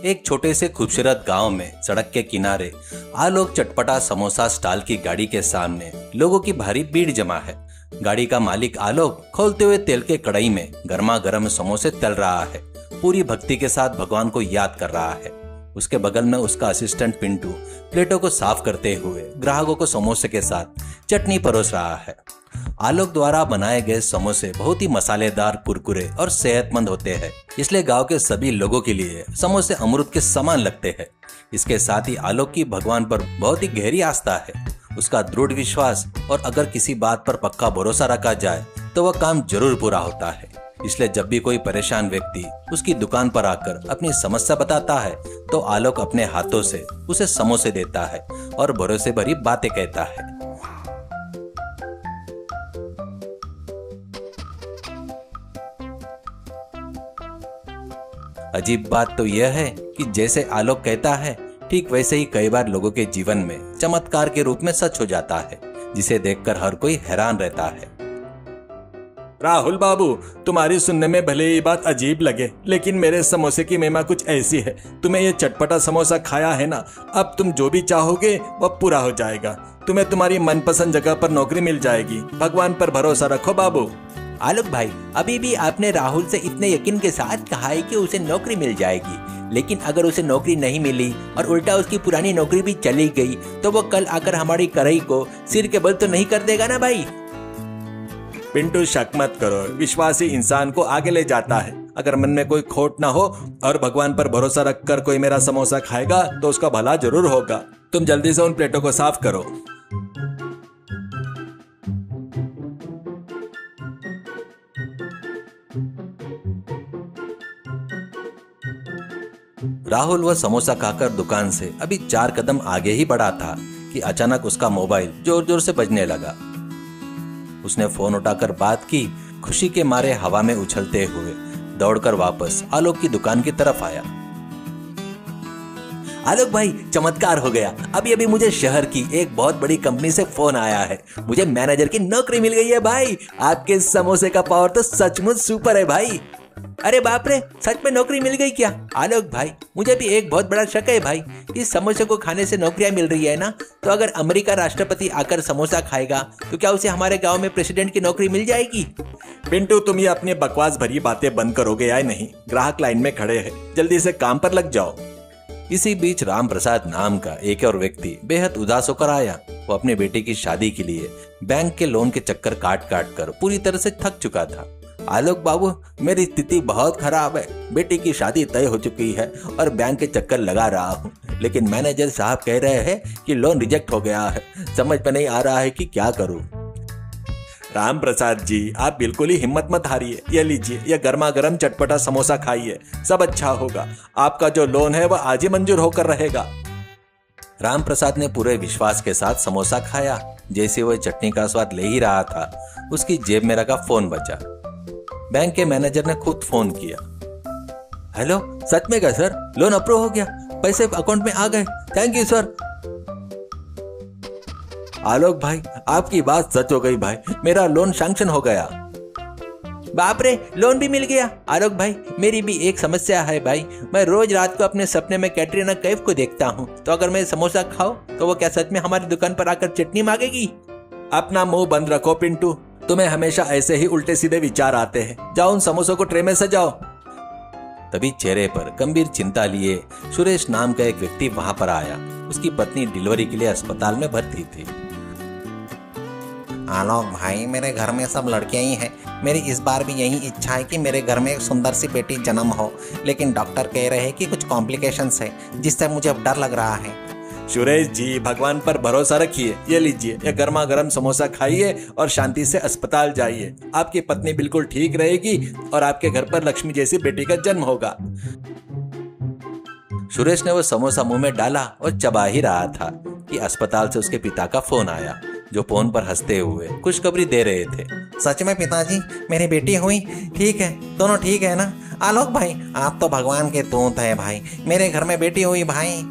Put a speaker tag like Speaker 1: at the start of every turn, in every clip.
Speaker 1: एक छोटे से खूबसूरत गांव में सड़क के किनारे आलोक चटपटा समोसा स्टॉल की गाड़ी के सामने लोगों की भारी भीड़ जमा है। गाड़ी का मालिक आलोक खोलते हुए तेल के कढ़ाई में गर्मा गर्म समोसे तल रहा है। पूरी भक्ति के साथ भगवान को याद कर रहा है। उसके बगल में उसका असिस्टेंट पिंटू प्लेटों को साफ करते हुए ग्राहकों को समोसे के साथ चटनी परोस रहा है। आलोक द्वारा बनाए गए समोसे बहुत ही मसालेदार, कुरकुरे और सेहतमंद होते हैं, इसलिए गांव के सभी लोगों के लिए समोसे अमृत के समान लगते हैं। इसके साथ ही आलोक की भगवान पर बहुत ही गहरी आस्था है। उसका दृढ़ विश्वास और अगर किसी बात पर पक्का भरोसा रखा जाए तो वह काम जरूर पूरा होता है। इसलिए जब भी कोई परेशान व्यक्ति उसकी दुकान पर आकर अपनी समस्या बताता है तो आलोक अपने हाथों से उसे समोसे देता है और भरोसे भरी बातें कहता है। अजीब बात तो यह है कि जैसे आलोक कहता है ठीक वैसे ही कई बार लोगों के जीवन में चमत्कार के रूप में सच हो जाता है, जिसे देखकर हर कोई हैरान रहता है।
Speaker 2: राहुल बाबू, तुम्हारी सुनने में भले ही बात अजीब लगे, लेकिन मेरे समोसे की महिमा कुछ ऐसी है। तुम्हें ये चटपटा समोसा खाया है ना, अब तुम जो भी चाहोगे वह पूरा हो जाएगा। तुम्हें तुम्हारी मनपसंद जगह पर नौकरी मिल जाएगी। भगवान पर भरोसा रखो बाबू।
Speaker 3: आलोक भाई, अभी भी आपने राहुल से इतने यकीन के साथ कहा है कि उसे नौकरी मिल जाएगी, लेकिन अगर उसे नौकरी नहीं मिली और उल्टा उसकी पुरानी नौकरी भी चली गई तो वो कल आकर हमारी कढ़ाई को सिर के बल तो नहीं कर देगा ना भाई?
Speaker 2: पिंटू, शक मत करो, विश्वास ही इंसान को आगे ले जाता है। अगर मन में कोई खोट ना हो और भगवान पर भरोसा रखकर कोई मेरा समोसा खाएगा तो उसका भला जरूर होगा। तुम जल्दी से उन प्लेटों को साफ करो।
Speaker 1: राहुल वह समोसा खाकर दुकान से अभी 4 कदम आगे ही बढ़ा था कि अचानक उसका मोबाइल जोर जोर से बजने लगा। उसने फोन उठाकर बात की। खुशी के मारे हवा में उछलते हुए दौड़कर वापस आलोक की दुकान की तरफ आया।
Speaker 3: आलोक भाई, चमत्कार हो गया। अभी अभी मुझे शहर की एक बहुत बड़ी कंपनी से फोन आया है। मुझे मैनेजर की नौकरी मिल गई है भाई। आपके समोसे का पावर तो सचमुच सुपर है भाई। अरे बाप रे, सच में नौकरी मिल गई क्या? आलोक भाई, मुझे भी एक बहुत बड़ा शक है भाई। इस समोसे को खाने से नौकरियां मिल रही है ना, तो अगर अमेरिका राष्ट्रपति आकर समोसा खाएगा तो क्या उसे हमारे गांव में प्रेसिडेंट की नौकरी मिल जाएगी?
Speaker 2: पिंटू, तुम ये अपनी बकवास भरी बातें बंद करोगे या नहीं? ग्राहक लाइन में खड़े हैं, जल्दी से काम पर लग जाओ।
Speaker 1: इसी बीच राम प्रसाद नाम का एक और व्यक्ति बेहद उदास होकर आया। वो अपने बेटे की शादी के लिए बैंक के लोन के चक्कर काट काट कर पूरी तरह से थक चुका था।
Speaker 3: आलोक बाबू, मेरी स्थिति बहुत खराब है। बेटी की शादी तय हो चुकी है और बैंक के चक्कर लगा रहा हूँ, लेकिन मैनेजर साहब कह रहे हैं कि लोन रिजेक्ट हो गया है। समझ में नहीं आ रहा है कि क्या करूँ।
Speaker 2: राम प्रसाद जी, आप बिल्कुल ही हिम्मत मत हारिए। ये लीजिए, यह गर्मा गर्म चटपटा समोसा खाइए, सब अच्छा होगा। आपका जो लोन है वह आज ही मंजूर होकर रहेगा।
Speaker 1: राम प्रसाद ने पूरे विश्वास के साथ समोसा खाया। जैसे वह चटनी का स्वाद ले ही रहा था, उसकी जेब में रखा फोन बजा। बैंक के मैनेजर ने खुद फोन किया।
Speaker 3: हेलो, सच में क्या सर? लोन अप्रूव हो गया, पैसे अकाउंट में आ गए। Thank you sir.
Speaker 1: आलोक भाई, आपकी बात सच हो गई भाई, मेरा लोन सैंक्शन हो गया।
Speaker 3: बाप रे, लोन भी मिल गया। आलोक भाई, मेरी भी एक समस्या है भाई। मैं रोज रात को अपने सपने में कैटरीना कैफ को देखता हूँ, तो अगर मैं समोसा खाऊं तो वो क्या सच में हमारी दुकान पर आकर चटनी मांगेगी?
Speaker 2: अपना मुंह बंद रखो पिंटू, तुम्हें हमेशा ऐसे ही उल्टे सीधे विचार आते हैं। जाओ उन समोसों को ट्रे में सजाओ।
Speaker 1: तभी चेहरे पर गंभीर चिंता लिए सुरेश नाम का एक व्यक्ति वहां पर आया। उसकी पत्नी डिलीवरी के लिए अस्पताल में भर्ती थी।
Speaker 4: आलोक भाई, मेरे घर में सब लड़कियां ही हैं। मेरी इस बार भी यही इच्छा है कि मेरे घर में एक सुंदर सी बेटी जन्म हो, लेकिन डॉक्टर कह रहे हैं कि कुछ कॉम्प्लिकेशंस है, जिससे मुझे अब डर लग रहा है।
Speaker 2: सुरेश जी, भगवान पर भरोसा रखिए। ये लीजिए, ये गर्मा गर्म समोसा खाइए और शांति से अस्पताल जाइए। आपकी पत्नी बिल्कुल ठीक रहेगी और आपके घर पर लक्ष्मी जैसी बेटी का जन्म होगा।
Speaker 1: सुरेश ने वो समोसा मुंह में डाला और चबा ही रहा था कि अस्पताल से उसके पिता का फोन आया, जो फोन पर हंसते हुए खुशखबरी दे रहे थे।
Speaker 4: सच में पिताजी, मेरी बेटी हुई? ठीक है, दोनों ठीक है ना? आलोक भाई, आप तो भगवान के दूत हैं भाई। मेरे घर में बेटी हुई भाई।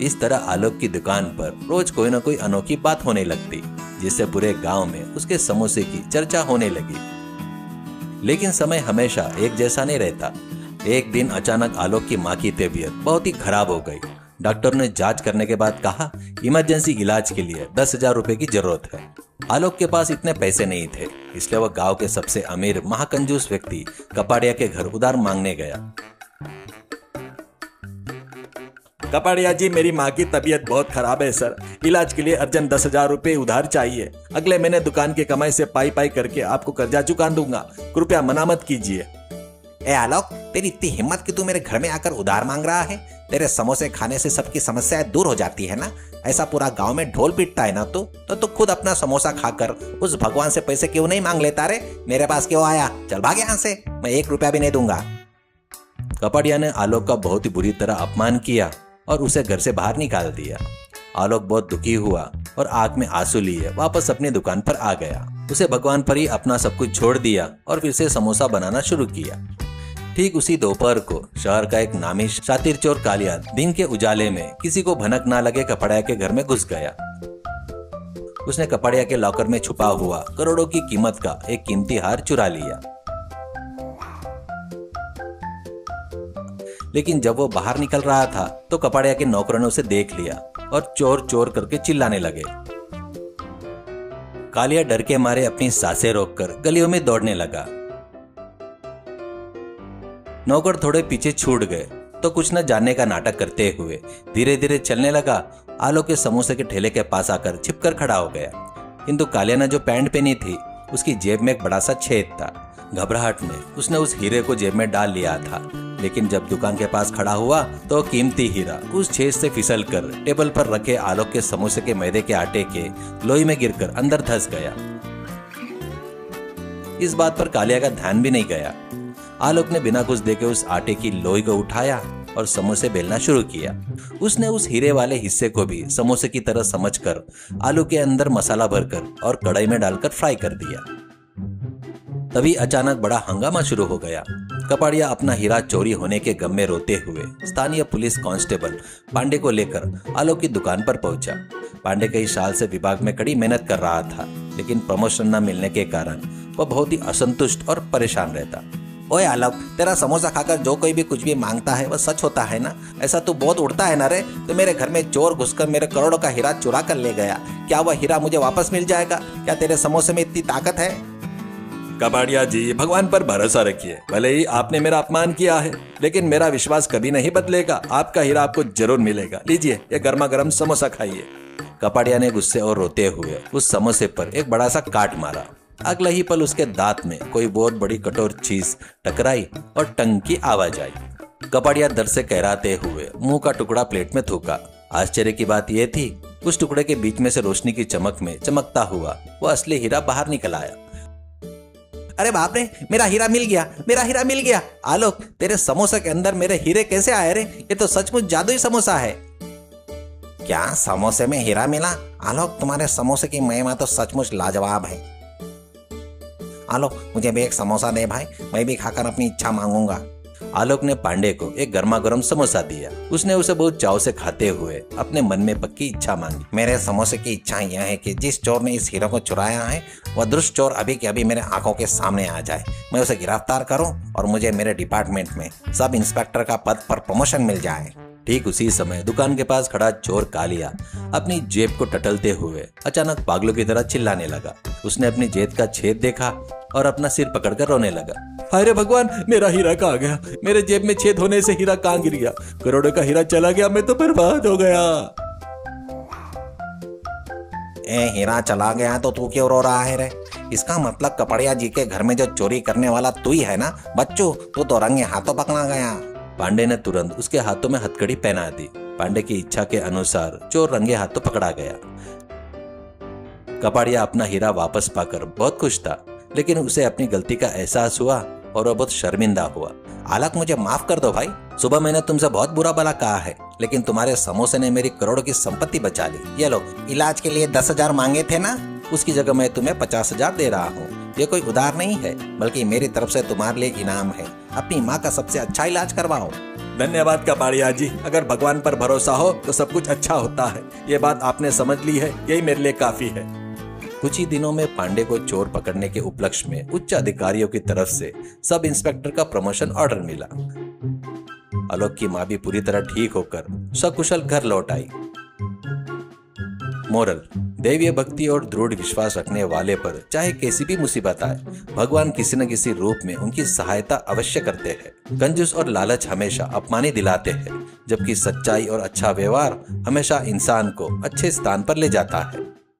Speaker 1: इस तरह आलोक की दुकान पर रोज कोई ना कोई अनोखी बात होने लगती, जिससे पूरे गांव में उसके समोसे की चर्चा होने लगी। लेकिन समय हमेशा एक जैसा नहीं रहता। एक दिन अचानक आलोक की माँ की तबीयत बहुत ही खराब हो गई। डॉक्टर ने जांच करने के बाद कहा इमरजेंसी इलाज के लिए 10,000 रुपए की जरूरत है। आलोक के पास इतने पैसे नहीं थे, इसलिए वह गांव के सबसे अमीर महाकंजूस व्यक्ति कपाड़िया के घर उधार मांगने गया।
Speaker 2: कपाड़िया जी, मेरी माँ की तबीयत बहुत खराब है सर। इलाज के लिए अर्जेंट 10,000 रुपए उधार चाहिए। अगले महीने दुकान की कमाई से पाई पाई करके आपको कर्जा चुका दूंगा। कृपया मना मत कीजिए।
Speaker 4: ए आलोक, तेरी इतनी हिम्मत कि तू मेरे घर में आकर उधार मांग रहा है? तेरे समोसे खाने से सबकी समस्याएं दूर हो जाती है ना। ऐसा पूरा गांव में ढोल पीटता है ना तो खुद अपना समोसा खाकर उस भगवान से पैसे क्यों नहीं मांग लेता रे? मेरे पास क्यों आया? चल भाग यहाँ से, मैं 1 रुपया भी नहीं दूंगा।
Speaker 1: कपाड़िया ने आलोक का बहुत ही बुरी तरह अपमान किया और उसे घर से बाहर निकाल दिया। आलोक बहुत दुखी हुआ और आंख में आंसू लिए वापस अपनी दुकान पर आ गया। उसे भगवान पर ही अपना सब कुछ छोड़ दिया और फिर से समोसा बनाना शुरू किया। ठीक उसी दोपहर को शहर का एक नामी शातिर चोर कालिया दिन के उजाले में किसी को भनक ना लगे कपाड़िया के घर में घुस गया। उसने कपाड़िया के लॉकर में छुपा हुआ करोड़ों की कीमत का एक कीमती हार चुरा लिया। लेकिन जब वो बाहर निकल रहा था तो कपाड़िया के नौकरों ने उसे देख लिया और चोर चोर करके चिल्लाने लगे। कालिया डर के मारे अपनी सांसें रोककर गलियों में दौड़ने लगा। नौकर थोड़े पीछे छूट गए तो कुछ न जानने का नाटक करते हुए धीरे धीरे चलने लगा। आलोक के समोसे के ठेले के पास आकर छिपकर खड़ा हो गया। किंतु कालिया ने जो पैंट पहनी थी उसकी जेब में एक बड़ा सा छेद था। घबराहट में उसने उस हीरे को जेब में डाल लिया था, लेकिन जब दुकान के पास खड़ा हुआ तो कीमती हीरा उस छेद से फिसल कर टेबल पर रखे आलोक के समोसे के मैदे के आटे के लोई में गिरकर अंदर धंस गया। इस बात पर कालिया का ध्यान भी नहीं गया। आलोक ने बिना कुछ देखे उस आटे की लोई को उठाया और समोसे बेलना शुरू किया। उसने उस हीरे वाले हिस्से को भी समोसे की तरह समझकर आलू के अंदर मसाला भरकर और कढ़ाई में डालकर फ्राई कर दिया। तभी अचानक बड़ा हंगामा शुरू हो गया। कपाड़िया अपना हीरा चोरी होने के गम में रोते हुए स्थानीय पुलिस कांस्टेबल पांडे को लेकर आलोक की दुकान पर पहुंचा। पांडे कई साल से विभाग में कड़ी मेहनत कर रहा था, लेकिन प्रमोशन न मिलने के कारण वह बहुत ही असंतुष्ट और परेशान रहता।
Speaker 4: ओए आलोक, तेरा समोसा खाकर जो कोई भी कुछ भी मांगता है वह सच होता है ना? ऐसा तू बहुत उड़ता है ना रे? तो मेरे घर में चोर घुसकर मेरे करोड़ों का हीरा चुरा कर ले गया, क्या वह हीरा मुझे वापस मिल जाएगा? क्या तेरे समोसे में इतनी ताकत है?
Speaker 2: कपाड़िया जी, भगवान पर भरोसा रखिए। भले ही आपने मेरा अपमान किया है, लेकिन मेरा विश्वास कभी नहीं बदलेगा। आपका हीरा आपको जरूर मिलेगा। लीजिए, ये गर्मा गर्म समोसा खाइए।
Speaker 1: कपाड़िया ने गुस्से और रोते हुए उस समोसे पर एक बड़ा सा काट मारा। अगला ही पल उसके दांत में कोई बहुत बड़ी कठोर चीज टकराई और टंग की आवाज आई। कपाड़िया दर्द से कहराते हुए मुंह का टुकड़ा प्लेट में थूका। आश्चर्य की बात यह थी, उस टुकड़े के बीच में से रोशनी की चमक में चमकता हुआ वो असली हीरा बाहर निकल आया।
Speaker 4: अरे बाप रे, मेरा हीरा मिल गया, मेरा हीरा मिल गया। आलोक, तेरे समोसे के अंदर मेरे हीरे कैसे आए रे? ये तो सचमुच जादुई समोसा है। क्या समोसे में हीरा मिला? आलोक, तुम्हारे समोसे की महिमा तो सचमुच लाजवाब है। आलोक, मुझे भी एक समोसा दे भाई, मैं भी खाकर अपनी इच्छा मांगूंगा।
Speaker 1: आलोक ने पांडे को एक गर्मा गर्म समोसा दिया। उसने उसे बहुत चाव से खाते हुए अपने मन में पक्की इच्छा मांगी।
Speaker 4: मेरे समोसे की इच्छा यह है कि जिस चोर ने इस हीरो को चुराया है वह दुष्ट चोर अभी के अभी मेरे आंखों के सामने आ जाए, मैं उसे गिरफ्तार करूं और मुझे मेरे डिपार्टमेंट में सब इंस्पेक्टर का पद पर प्रमोशन मिल जाए।
Speaker 1: ठीक उसी समय दुकान के पास खड़ा चोर कालिया अपनी जेब को टटलते हुए अचानक पागलों की तरह चिल्लाने लगा। उसने अपनी जेब का छेद देखा और अपना सिर पकड़कर रोने लगा।
Speaker 2: अरे भगवान, मेरा हीरा कहाँ गया? मेरे जेब में छेद होने से हीरा कहाँ गिर गया? करोड़ों का हीरा चला गया, मैं तो बर्बाद हो गया।
Speaker 4: हीरा चला गया तो तू क्यों रो रहा है रे? इसका मतलब कपाड़िया जी के घर में जो चोरी करने वाला तू ही है ना? बच्चू, तू तो रंगे हाथों पकड़ा गया।
Speaker 1: पांडे ने तुरंत उसके हाथों में हथकड़ी पहना दी। पांडे की इच्छा के अनुसार चोर रंगे हाथों पकड़ा गया। कपाड़िया अपना हीरा वापस पाकर बहुत खुश था, लेकिन उसे अपनी गलती का एहसास हुआ और वह बहुत शर्मिंदा हुआ।
Speaker 4: आलोक, मुझे माफ कर दो भाई। सुबह मैंने तुमसे बहुत बुरा भला कहा है, लेकिन तुम्हारे समोसे ने मेरी करोड़ों की संपत्ति बचा ली। ये लो, इलाज के लिए 10,000 मांगे थे ना, उसकी जगह मैं तुम्हें 50,000 दे रहा हूँ। ये कोई उधार नहीं है, बल्कि मेरी तरफ से तुम्हारे लिए इनाम है। अपनी माँ का सबसे अच्छा इलाज करवाओ।
Speaker 2: धन्यवाद कपाड़िया जी। अगर भगवान पर भरोसा हो तो सब कुछ अच्छा होता है। ये बात आपने समझ ली है, यही मेरे लिए काफी है।
Speaker 1: कुछ ही दिनों में पांडे को चोर पकड़ने के उपलक्ष्य में उच्च अधिकारियों की तरफ से सब इंस्पेक्टर का प्रमोशन ऑर्डर मिला। आलोक की माँ भी पूरी तरह ठीक होकर सकुशल घर लौट आई। मोरल: दैवीय भक्ति और दृढ़ विश्वास रखने वाले पर चाहे कैसी भी मुसीबत आए, भगवान किसी न किसी रूप में उनकी सहायता अवश्य करते हैं। कंजूस और लालच हमेशा अपमानी दिलाते हैं, जबकि सच्चाई और अच्छा व्यवहार हमेशा इंसान को अच्छे स्थान पर ले जाता है।